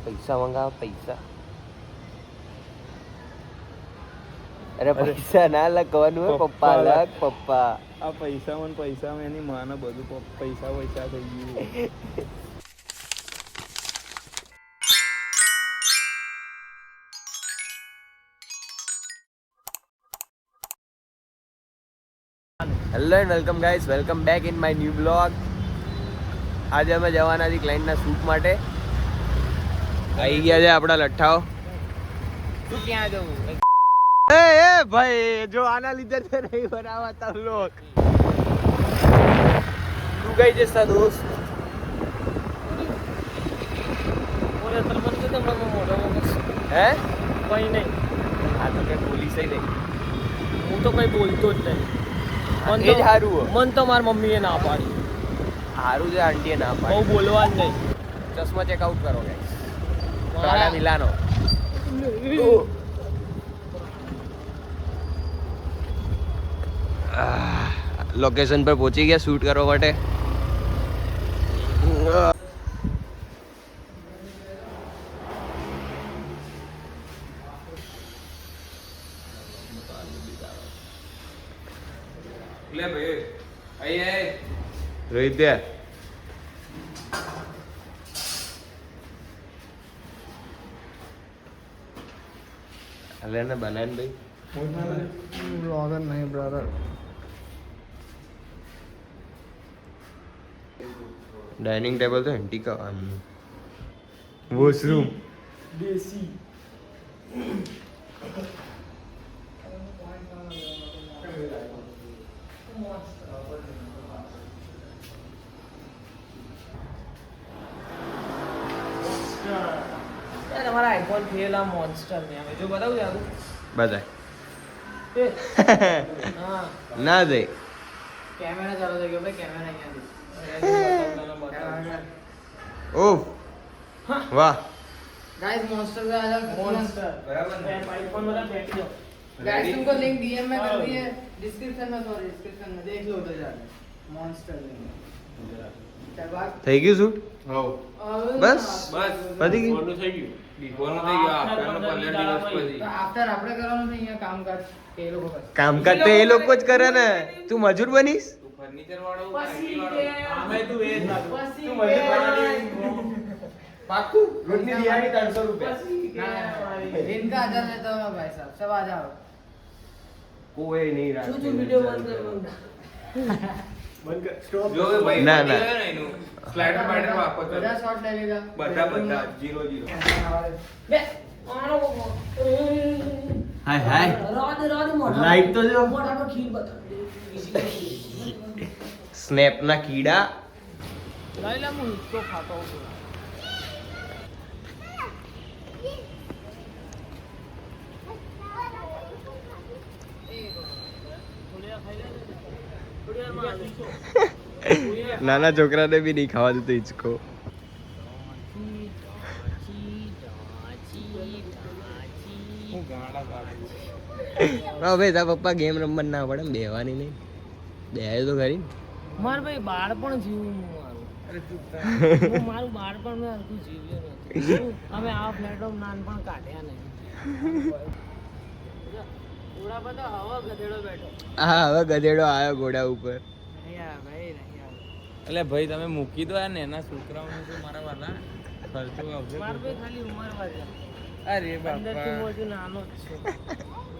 પૈસા મંગાવો પૈસા. અરે પૈસા ના લખવાનું હોય પપ્પા લખ પપ્પા. આ પૈસામાં એની માને બધું પૈસા થઈ ગયું. Hello and welcome guys, welcome back in my new blog. આજે અમે જવાના છીએ ક્લાયન્ટના શૂટ માટે. આવી ગયા છે આપણા લઠ્ઠાઓ. શું ક્યાં જવું? એ ભાઈ જો આના લીધે તો નહીં બનાવતા લોક. તું કઈ જતા દોસ્ત? હે કઈ નહીં. આ તો કઈ પોલીસ નહીં. હું તો કઈ બોલતો જ નહીં. એ જ સારું. મન તો મારી મમ્મીએ ના પાડી. સારું છે, આંટીએ ના બહુ પાડી. બોલવા જ નહીં. ચશ્મા ચેકઆઉટ કરો ગાઈસ. પ્રાડા મિલાનો. લોકેશન પર પહોંચી ગયા શૂટ કરવા માટે. રોહિત અલે ને બનાન ભાઈ બ્રધર નહીં બ્રધર. डाइनिंग टेबल तो एंटी का वॉशरूम દેશી તમારા આઈફોન થયેલા મોન્સ્ટર ને હવે જો બતાવું જાગું बताए એ હા ना दे કેમેરા ચાલુ થઈ ગયો ભાઈ. કેમેરા અહીંયાથી ओह वाह गाइस मॉन्स्टर पे आ जाओ. મોન્સ્ટર બરાબર ને આઈફોન वाला बैठ जाओ. गाइस तुमको लिंक डीएम में कर दिए, डिस्क्रिप्शन में, सॉरी डिस्क्रिप्शन में देख लो उधर जाके मॉन्स्टर लिंक. चल बात થઈ ગયું શૂટ બસ પતી ગયું. મોટું થઈ ગયું. બિફોરનું થઈ ગયું, આફ્ટરનું 15 દિવસ પછી. तो आफ्टर આપણે કરવાનું છે અહીંયા કામકાજ કે એ લોકો કરશે. કામકાજ તો એ લોકો જ કરે ને. તું મજૂર બનીશ. તું ફર્નિચર વાળો પછી IT કે વાળો. આમે તું એ જ લાગુ. પછી તું મજૂર કે બનાવી. પાક્કું રોજની દિહાડી 300 રૂપિયા. પછી કે ना दिन का 1000 लेता हूं मैं भाई साहब, सब आ जाओ. કોઈ નહીં તું રાખે. તું વિડિયો બંધ કર બંધ કર. જો એ ભાઈ ના, પતી ના. ગયો ને એનું સ્લાઇડર બાઇડર વાપરતો. બધા શોટ ले लेगा. બધા 0 બે આનો હાય હાય રાદ મોઢા લાઈટ તો જો. મોઢા પર ખીર બતાવ. સ્નેપ ના કીડા. લાઈલા હું તો ખાતો છું. નાના છોકરાને બી નહીં ખાવા દેતો હિચકો. હું ગાડા કાઢું. હવે તારા પપ્પા ગેમ રમવા ના પડે ને બેહવાની નહીં. બેહે તો ખરી ને. માર ભાઈ બાળપણ જીવું મારું. અરે ચૂપ થા. હું મારું બાળપણ મેં હરખું જીવ્યું નથી. અમે આ ફ્લેટમાં નાનપણ કાઢ્યા નહીં. ઘોડા પર તો હવા ગધેડો બેઠો. હા હવે ગધેડો આવ્યો ઘોડા ઉપર. નહીં આવે ભાઈ, નહીં આવે. એટલે ભાઈ તમે મૂકી દો યાર, એના છોકરાઓને તો મારા વાલા ખર્ચો આવશે. માર ભાઈ ખાલી ઉંમર વાળા. અરે અંદરથી બાપા. હું હજુ નાનો જ છું.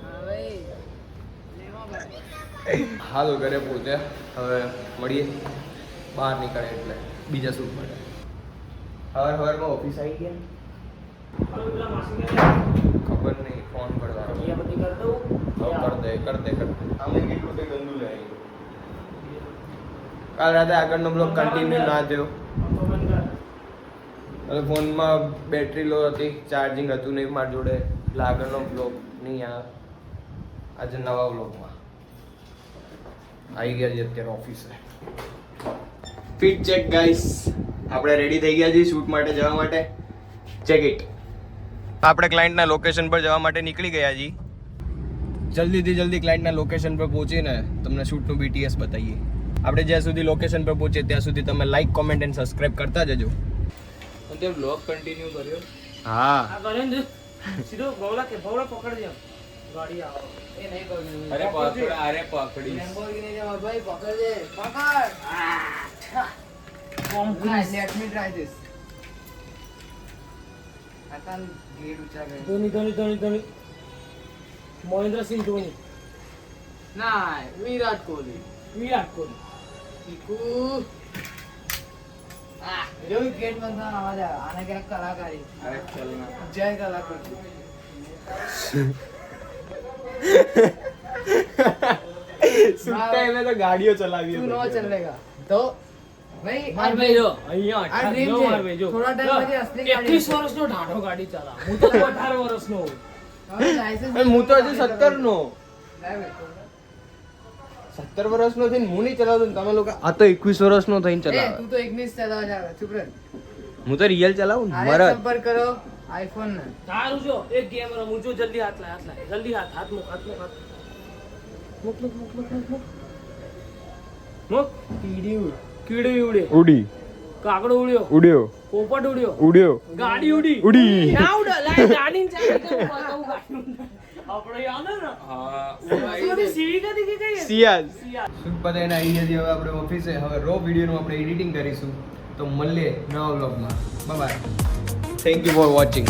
હા ભાઈ. લેવા ભાઈ. હાલો ઘરે પહોંચ્યા. હવે મળીએ બહાર નીકળે એટલે બીજા શૂટ માટે. સવારમાં ઓફિસ આવી ગયા. ખબર નહીં ફોન કરવાનો. ये बत्ती कर दो. કર દે આમે કેટલું તે ગંદુ લાગે. કાલ રાતે આગળનો બ્લોગ કન્ટિન્યુ ના થયો. હવે ફોનમાં બેટરી લો હતી, ચાર્જિંગ હતું નહીં મારી જોડે, એટલે આગળનો બ્લોગ નહીં આવે. આજે નવા બ્લોગમાં આવી ગયા છે અત્યારે ઓફિસે. ફિટ ચેક ગાઈસ, આપણે રેડી થઈ ગયા છીએ શૂટ માટે જવા માટે. Check it. આપણે ક્લાયન્ટના લોકેશન પર જવા માટે નીકળી ગયા છીએ. જલ્દીથી જલ્દી ક્લાયન્ટના લોકેશન પર પહોંચીને તમને શૂટનું BTS બતાવીએ. આપણે જ્યાં સુધી લોકેશન પર પહોંચીએ ત્યાં સુધી તમે લાઈક, કોમેન્ટ એન્ડ સબસ્ક્રાઇબ કરતા જજો. અને તે બ્લોગ કન્ટિન્યુ કર્યો. હા આ કરે ને સીધો બવલા પકડજે ગાડી આવો એ નહીં પકડી અરે પકડ અરે પકડી લેમ્બોર્ગિની જેમ ભાઈ પકડજે પકડ Nice, let me try this. I can't get ऊंचा कर. Dhoni Mahendra Singh Dhoni Nah, Virat Kohli. Virat Kohli Kiku. जो गेट बंद था आवाज आया आने क्या कलाकारी અરે ચલ ના जय कलाकार સુટ્ટા એમે તો ગાડીઓ ચલાવી तू नो चलेगा तो भाई માર ભાઈ જો અહીંયા આ 18 dream જો છે. માર ભાઈ જો થોડા time પછી અસલી ગાડી 21 વર્ષનો ઢાઢો ગાડી ચલાવ હું તો 18 વર્ષનો હું હવે license હું તો હજી 17 નો લાવે. 17 વર્ષનો થઈને હું નહીં ચલાવતો ને તમે લોકો આ તો 21 વર્ષનો થઈને ए ચલાવે तू तो 19 चला जा रहा चुप रह હું તો રિયલ ચલાવું ને अरे મરદ संपर्क करो आईफोन ने તારું જો એક ગેમ રમું જો જલ્દી હાથ લાય જલ્દી હાથ મૂક મૂક કીડી ઉડે ઉડી કાગડો ઉડ્યો ઉડ્યો પોપટ ઉડ્યો ઉડ્યો ગાડી ઉડી ઉડી ના ઉડે લાય ગાડી ને ચાલી તો બતાવું ગાડી આપણે યાદ હે ને હા સોરી સીવી કદી કે કઈ સિયાઝ સિયા સુખ પતાઈને આવી ગયા છીએ હવે આપણે ઓફિસે હવે રો વિડીયોનું આપણે એડિટિંગ કરીશું તો મળીએ નવા વ્લોગમાં bye thank you for watching